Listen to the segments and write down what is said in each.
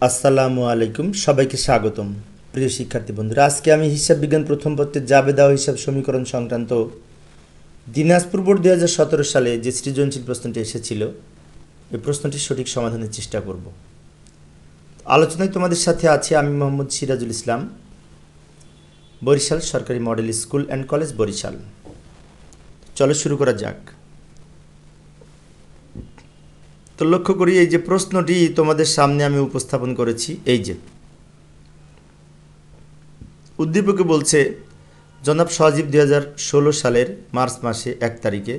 আসসালামু আলাইকুম, সবাইকে স্বাগতম। প্রিয় শিক্ষার্থী বন্ধুরা, আজকে আমি হিসাব বিজ্ঞান প্রথম পত্রের জাবেদা ও হিসাব সমীকরণ সংক্রান্ত দিনাজপুর বোর্ড 2017 সালে যে সৃজনশীল প্রশ্নটি এসেছিল, এই প্রশ্নটির সঠিক সমাধানের চেষ্টা করব। আলোচনায় তোমাদের সাথে আছি আমি মোহাম্মদ সিরাজুল ইসলাম, বরিশাল সরকারি model school and college, Barishal. চলো শুরু করা যাক। তো লক্ষ্য করি, এই যে প্রশ্নটি তোমাদের সামনে আমি উপস্থাপন করেছি, এই যে উদ্দীপকে বলছে, জনাব সজীব 2016 সালের মার্চ মাসে 1 তারিখে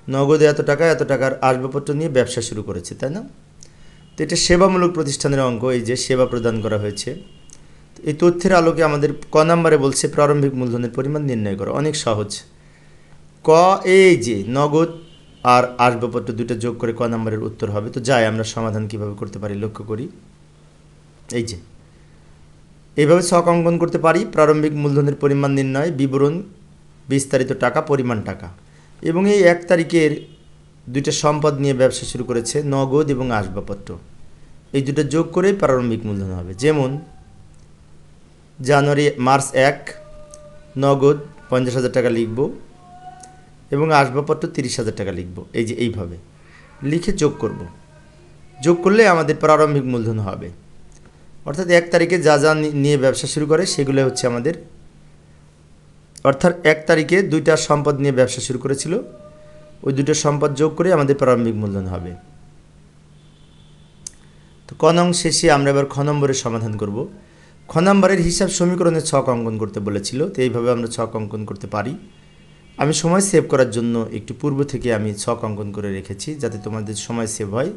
নগদে এত টাকার আসবাবপত্র নিয়ে ব্যবসা শুরু করেছে, তাই না? তো এটা সেবামূলক প্রতিষ্ঠানের অঙ্ক, এই যে সেবা প্রদান করা হয়েছে। এই তথ্যের আলোকে আমাদের ক নম্বরে বলছে প্রারম্ভিক মূলধনের পরিমাণ নির্ণয় করা। অনেক সহজ। ক, এই যে নগদ আর আসবাবপত্র দুটো যোগ করে ক নম্বরের উত্তর হবে। তো যাই আমরা সমাধান কিভাবে করতে পারি লক্ষ্য করি। এই যে এইভাবে ছক অঙ্কন করতে পারি। প্রারম্ভিক মূলধনের পরিমাণ নির্ণয়, বিবরণ, বিস্তারিত টাকা, পরিমাণ টাকা। এবং এই 1 তারিখের দুইটা সম্পদ নিয়ে ব্যবসা শুরু করেছে, নগদ এবং আসবাবপত্র। এই দুটো যোগ করে প্রারম্ভিক মূলধন হবে। যেমন মার্চ 1 নগদ 50,000 টাকা লিখব এবং আসবাবপত্র 30,000 টাকা লিখব। এই যে এইভাবে লিখে যোগ করব। যোগ করলে আমাদের প্রারম্ভিক মূলধন হবে। অর্থাৎ 1 তারিখে যা যা নিয়ে ব্যবসা শুরু করে সেগুলো হচ্ছে আমাদের, অর্থাৎ 1 তারিখে দুইটা সম্পদ নিয়ে ব্যবসা শুরু করেছিল, ওই দুটো সম্পদ যোগ করে আমাদের প্রারম্ভিক মূলধন হবে। তো ক নং শেষে আমরা এবার খ নম্বরের সমাধান করব। খ নম্বরের হিসাব সমীকরণের ছক অঙ্কন করতে বলেছিল, তো এইভাবে আমরা ছক অঙ্কন করতে পারি। আমি সময় সেভ করার জন্য একটু পূর্ব থেকে আমি ছক অঙ্কন করে রেখেছি, যাতে তোমাদের সময় সেভ হয়।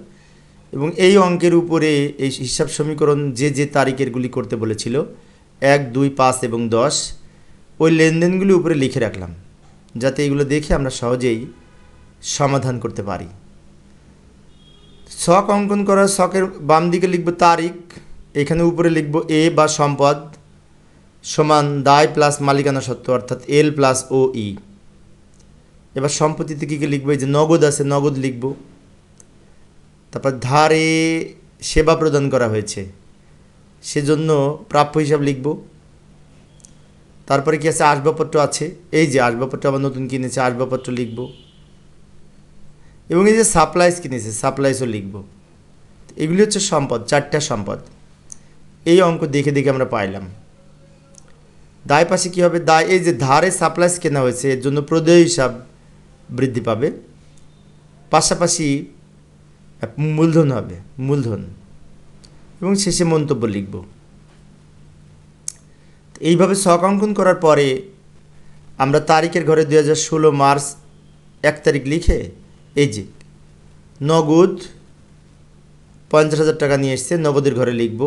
এবং এই অঙ্কের উপরে এই হিসাব সমীকরণ যে তারিখেরগুলি করতে বলেছিল 1, 2, 5 এবং 10, ওই লেনদেনগুলি উপরে লিখে রাখলাম, যাতে এগুলো দেখে আমরা সহজেই সমাধান করতে পারি। ছক অঙ্কন করার ছকের বাম দিকে লিখব তারিখ, এখানে উপরে লিখব এ বা সম্পদ সমান দায় প্লাস মালিকানা সত্ত্ব, অর্থাৎ এল প্লাস ও ই। এবার সম্পত্তিতে কী কী লিখবো? এই যে নগদ আছে, নগদ লিখব। তারপর ধারে সেবা প্রদান করা হয়েছে, সেজন্য প্রাপ্য হিসাব লিখব। তারপরে কি আছে? আসবাবপত্র আছে, এই যে আসবাবপত্র আবার নতুন কিনেছে, আসবাবপত্র লিখব। এবং এই যে সাপ্লাইস কিনেছে, সাপ্লাইসও লিখব। এগুলি হচ্ছে সম্পদ, 4টা সম্পদ। এই অঙ্ক দেখে দেখে আমরা পাইলাম। দায় পাশে কী হবে? দায়, এই যে ধারে সাপ্লাইস কেনা হয়েছে, এর জন্য প্রদেয় হিসাব বৃদ্ধি পাবে, পাশাপাশি মূলধন হবে, মূলধন। এবং শেষে মন্তব্য লিখব। এইভাবে ছক অঙ্কন করার পরে আমরা তারিখের ঘরে 2016 মার্চ 1 তারিখ লিখে, এই যে নগদ 50,000 টাকা নিয়ে এসছে, নগদের ঘরে লিখব।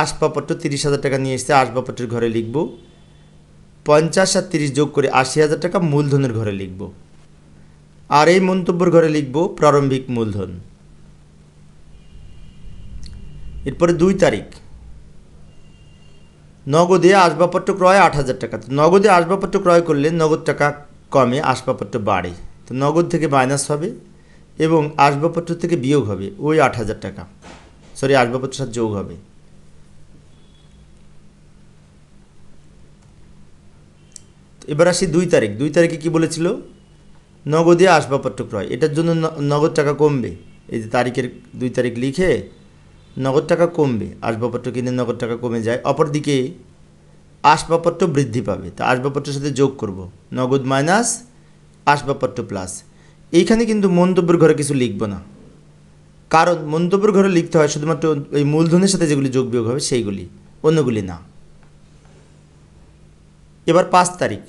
আসবাবপত্র 30,000 টাকা নিয়ে এসছে, আসবাবপত্রের ঘরে লিখব। 50 আর 30 যোগ করে 80,000 টাকা মূলধনের ঘরে লিখব। আর এই মন্তব্যের ঘরে লিখব প্রারম্ভিক মূলধন। এরপরে 2 তারিখ নগদে আসবাবপত্র ক্রয় 8,000 টাকা। তো নগদে আসবাবপত্র ক্রয় করলে নগদ টাকা কমে, আসবাবপত্র বাড়ে। তো নগদ থেকে মাইনাস হবে এবং আসবাবপত্র থেকে বিয়োগ হবে ওই 8,000 টাকা, সরি আসবাবপত্রের সাথে যোগ হবে। এবার আসি 2 তারিখ। 2 তারিখে কী বলেছিল? নগদে আসবাবপত্র ক্রয়, এটার জন্য নগদ টাকা কমবে। এই যে তারিখের 2 তারিখ লিখে নগদ টাকা কমবে, আসবাবপত্র কিনে নগদ টাকা কমে যায়। অপরদিকে আসবাবপত্র বৃদ্ধি পাবে, তা আসবাবপত্রের সাথে যোগ করব, নগদ মাইনাস আসবাবপত্র প্লাস। এইখানে কিন্তু মন্তব্যের ঘরে কিছু লিখব না, কারণ মন্তব্যের ঘরে লিখতে হয় শুধুমাত্র এই মূলধনের সাথে যেগুলি যোগ বিয়োগ হবে সেইগুলি, অন্যগুলি না। এবার 5 তারিখ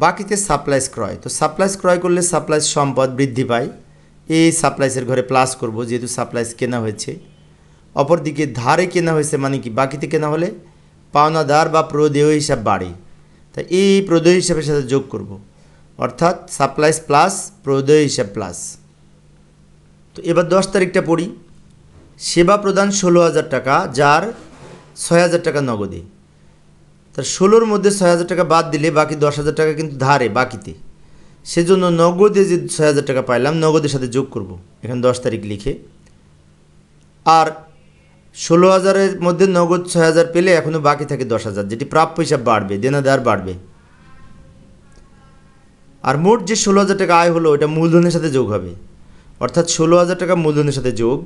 বাকিতে সাপ্লাইস ক্রয়। তো সাপ্লাইস ক্রয় করলে সাপ্লাইস সম্পদ বৃদ্ধি পায়, এই সাপ্লাইসের ঘরে প্লাস করব, যেহেতু সাপ্লাইস কেনা হয়েছে। অপরদিকে ধারে কেনা হয়েছে, মানে কি বাকিতে কেনা হলে পাওনাদার বা প্রদেয় হিসাব বাড়ে, তাই এই প্রদেয় হিসাবের সাথে যোগ করব, অর্থাৎ সাপ্লাইস প্লাস প্রদেয় হিসাব প্লাস। তো এবার 10 তারিখটা পড়ি। সেবা প্রদান 16,000 টাকা, যার 6,000 টাকা নগদে। তার 16-র মধ্যে 6,000 টাকা বাদ দিলে বাকি 10,000 টাকা কিন্তু ধারে বাকিতে, সেজন্য নগদে যে 6,000 টাকা পাইলাম নগদের সাথে যোগ করব, এখানে 10 তারিখ লিখে। আর 16,000-এর মধ্যে নগদ 6,000 পেলে এখনও বাকি থাকে 10,000, যেটি প্রাপ্য হিসাব বাড়বে, দেনাদার বাড়বে। আর মোট যে 16,000 টাকা আয় হলো ওটা মূলধনের সাথে যোগ হবে, অর্থাৎ 16,000 টাকা মূলধনের সাথে যোগ,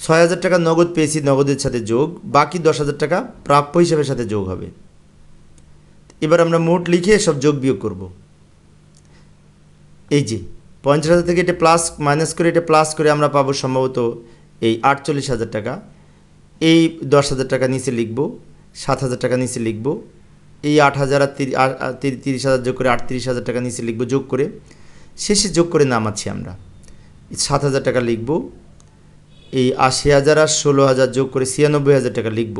6,000 টাকা নগদ পেয়েছি নগদের সাথে যোগ, বাকি 10,000 টাকা প্রাপ্য হিসাবের সাথে যোগ হবে। এবার আমরা মোট লিখে সব যোগ বিয়োগ করব। এই যে 50,000 থেকে এটা প্লাস মাইনাস করে এটা প্লাস করে আমরা পাবো সম্ভবত এই 48,000 টাকা। এই 10,000 টাকা নিচে লিখব, 7,000 টাকা নিচে লিখব, এই 8,000 আর 30,000 যোগ করে 38,000 টাকা নিচে লিখব, যোগ করে শেষে যোগ করে নামাচ্ছি আমরা 7,000 টাকা লিখব, এই 80,000 আর 16,000 যোগ করে 96,000 টাকা লিখব।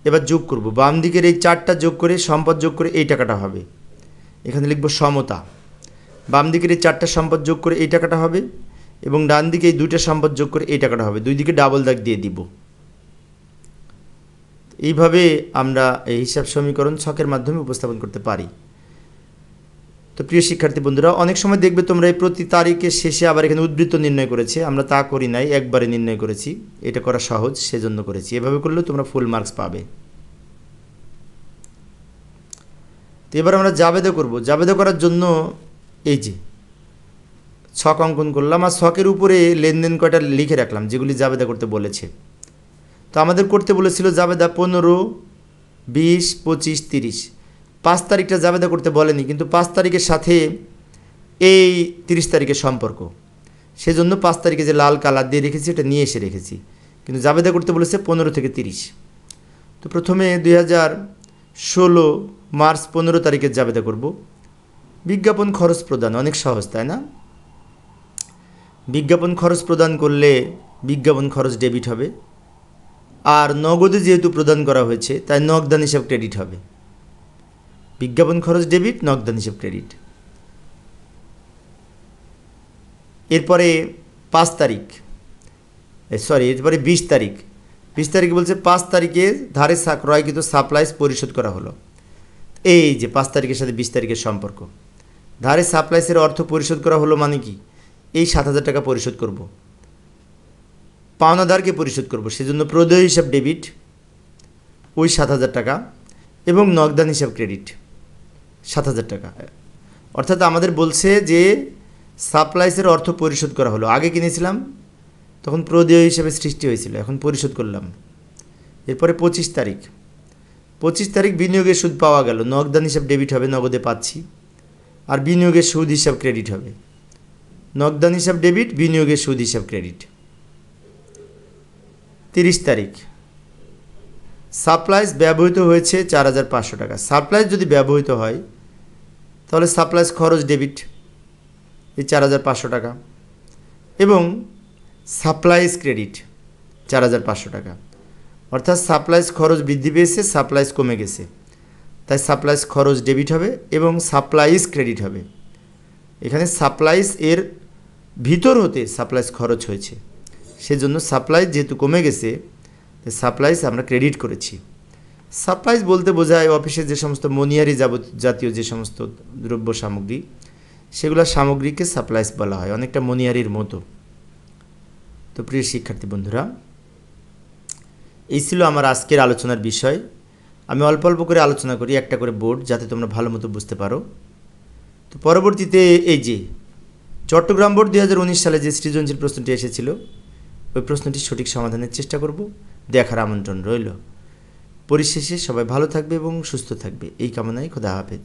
এবার যোগ করব, বাম দিকের এই 4টা যোগ করে সম্পদ যোগ করে এই টাকাটা হবে, এখানে লিখব সমতা। বাম দিকের এই 4টা সম্পদ যোগ করে এই টাকাটা হবে এবং ডান দিকে এই 2টা সম্পদ যোগ করে এই টাকাটা হবে, দুই দিকে ডাবল দাগ দিয়ে দিব। এইভাবে আমরা এই হিসাব সমীকরণ ছকের মাধ্যমে উপস্থাপন করতে পারি। তো প্রিয় শিক্ষার্থী বন্ধুরা, অনেক সময় দেখবে তোমরা এই প্রতি তারিখের শেষে আবার এখানে উদ্বৃত্ত নির্ণয় করেছে, আমরা তা করি নাই, একবারে নির্ণয় করেছি, এটা করা সহজ সেজন্য করেছি। এভাবে করলেও তোমরা ফুল মার্কস পাবে। তো এবার আমরা জাবেদা করব। জাবেদা করার জন্য এই যে ছক অঙ্কন করলাম আর ছকের উপরে লেনদেন কয়টা লিখে রাখলাম যেগুলি জাবেদা করতে বলেছে। তো আমাদের করতে বলেছিল জাবেদা 15, 20, 25, 30। 5 তারিখটা জাবেদা করতে বলেনি, কিন্তু 5 তারিখের সাথে এই 30 তারিখের সম্পর্ক, সেজন্য 5 তারিখে যে লাল কালার দিয়ে রেখেছি এটা নিয়ে এসে রেখেছি, কিন্তু জাবেদা করতে বলেছে 15 থেকে 30। তো প্রথমে 2016 মার্চ 15 তারিখের জাবেদা করব। বিজ্ঞাপন খরচ প্রদান, অনেক সহজ তাই না? বিজ্ঞাপন খরচ প্রদান করলে বিজ্ঞাপন খরচ ডেবিট হবে, আর নগদে যেহেতু প্রদান করা হয়েছে তাই নগদান হিসাব ক্রেডিট হবে। বিজ্ঞাপন খরচ ডেবিট, নগদান হিসাব ক্রেডিট। এরপরে 5 তারিখ, এরপরে 20 তারিখ। 20 তারিখে বলছে 5 তারিখে ধারে ক্রয়কৃত সাপ্লাইস পরিশোধ করা হলো। এই যে 5 তারিখের সাথে 20 তারিখের সম্পর্ক, ধারে সাপ্লাইসের অর্থ পরিশোধ করা হলো মানে কি, এই 7,000 টাকা পরিশোধ করব, পাওনাদারকে পরিশোধ করব, সেজন্য প্রদেয় হিসাব ডেবিট ওই 7,000 টাকা এবং নগদান হিসাব ক্রেডিট 7,000 টাকা। অর্থাৎ আমাদের বলছে যে সাপ্লাইসের অর্থ পরিশোধ করা হলো, আগে কিনেছিলাম তখন প্রদেয় হিসাবে সৃষ্টি হয়েছিল, এখন পরিশোধ করলাম। এরপরে 25 তারিখ, 25 তারিখ বিনিয়োগের সুদ পাওয়া গেল, নগদান হিসাব ডেবিট হবে, নগদে পাচ্ছি, আর বিনিয়োগের সুদ হিসাব ক্রেডিট হবে। নগদান হিসাব ডেবিট, বিনিয়োগের সুদ হিসাব ক্রেডিট। 30 তারিখ সাপ্লাইস ব্যবহৃত হয়েছে 4,500 টাকা। সাপ্লাইস যদি ব্যবহৃত হয় তাহলে সাপ্লাইস খরচ ডেবিট এই 4,500 টাকা এবং সাপ্লাইস ক্রেডিট 4,500 টাকা। অর্থাৎ সাপ্লাইস খরচ বৃদ্ধি পেয়েছে, সাপ্লাইস কমে গেছে, তাই সাপ্লাইস খরচ ডেবিট হবে এবং সাপ্লাইস ক্রেডিট হবে। এখানে সাপ্লাইস এর ভিতর হতে সাপ্লাইস খরচ হয়েছে, সেজন্য সাপ্লাইস যেহেতু কমে গেছে সাপ্লাইস আমরা ক্রেডিট করেছি। সাপ্লাইস বলতে বোঝায় অফিসে যে সমস্ত মনিয়ারি জাতীয় যে সমস্ত দ্রব্য সামগ্রী, সেগুলো সামগ্রীকে সাপ্লাইস বলা হয়, অনেকটা মনিয়ারির মতো। তো প্রিয় শিক্ষার্থী বন্ধুরা, এই ছিল আমার আজকের আলোচনার বিষয়। আমি অল্প অল্প করে আলোচনা করি, একটা করে বোর্ড, যাতে তোমরা ভালো মতো বুঝতে পারো। তো পরবর্তীতে এই যে চট্টগ্রাম বোর্ড 2019 সালে যে সৃজনশীল প্রশ্নটি এসেছিল, ওই প্রশ্নটির সঠিক সমাধানের চেষ্টা করব, দেখার আমন্ত্রণ রইল। পরিশেষে সবাই ভালো থাকবে এবং সুস্থ থাকবে এই কামনায় খোদা হাফেজ।